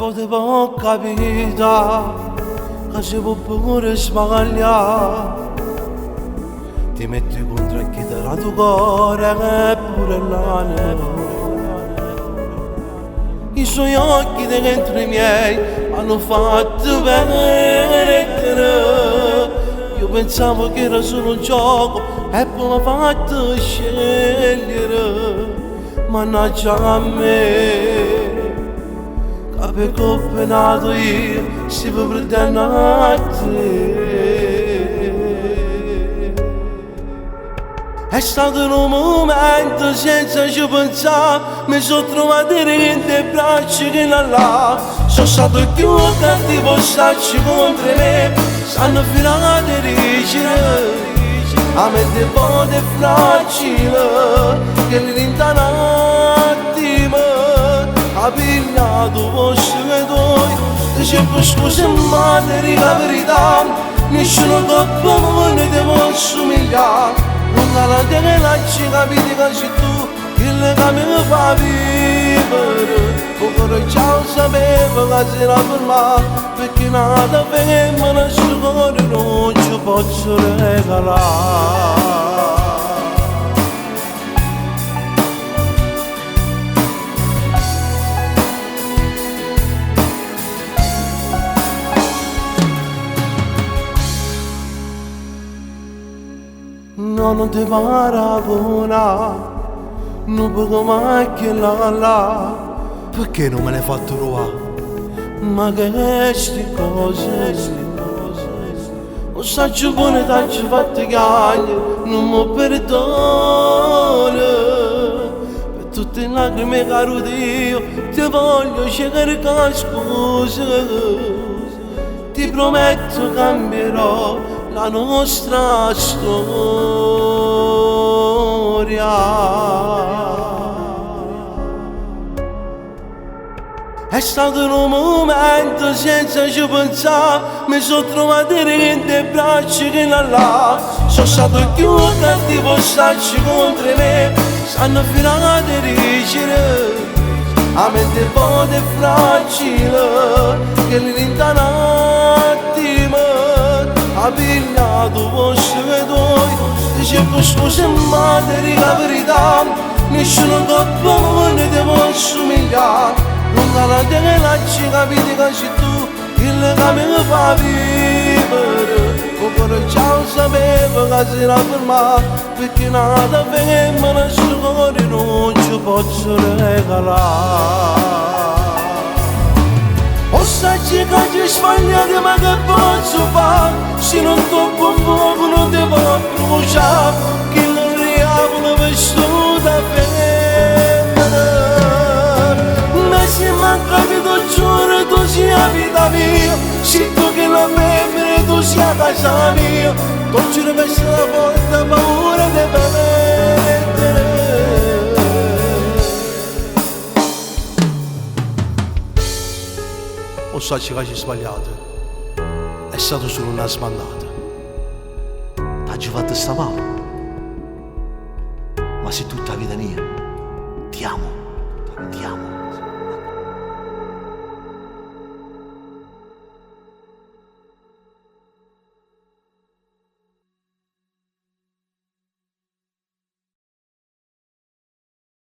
potevo capire che si può pure sbagliare. Ti metti contro il chitarra tuo cuore che pure là i suoi occhi dentro i miei hanno fatto perdere. Io pensavo che era solo un gioco e poi mi ha fatto scegliere. Mannaggia a me, che per colpa nato io stiamo perdendo a te. È stato un momento senza ci pensare, mi sono trovato in te braccia che non là. Sono stato più cattivo, starci contro me, stanno filate rigide. A me te volte fragile, che l'inta un attimo ha pigliato vostro vedoi. Ti cerco scusa ma ti dico la verità, nessuno coppa non ti può somigliare. Non la che la ci capiti che sei tu, il legame mi fa vivere. Poco ciao sapevo che si era fermato, perché nada per me nel suo cuore non ci posso regalare. No, non ti paragona, non poco mai che là. Perché non me l'hai fatto trovare? Ma che sti cose, non saggio buone tanti fatti cagli, non mi perdono. Per tutte le lacrime caro Dio, ti voglio cercare scusa. Ti prometto cambierò la nostra storia. È stato un momento senza ci pensare, mi sono trovato in te braccia che non là. Sono stato più cattivo, starci contro me, stanno filate rigide. A me te volte fragile, che l'inta un attimo ha pigliato vostro vedoi. Ti cerco scusa ma ti dico la verità, nessuno coppa non ti può somigliare. Non la che la ci capiti che sei tu, il legame mi fa vivere. Poco ciao sapevo che si era fermato, perché nada per me nel suo cuore non ci posso regalare. O sai che ci sbagliate ma che posso fare, se non troppo fuoco non ti può bruciare, che non riapro vissuta pena. Ma se manca che tu giuro tu sia vita mia, se tu che la femmina tu sia casa mia, tu giuro per la porta paura di permettere. O sai che ci sbagliate, è stato solo una sbandata. T'hai fatto sta male, ma se tutta la vita mia, ti amo, ti amo.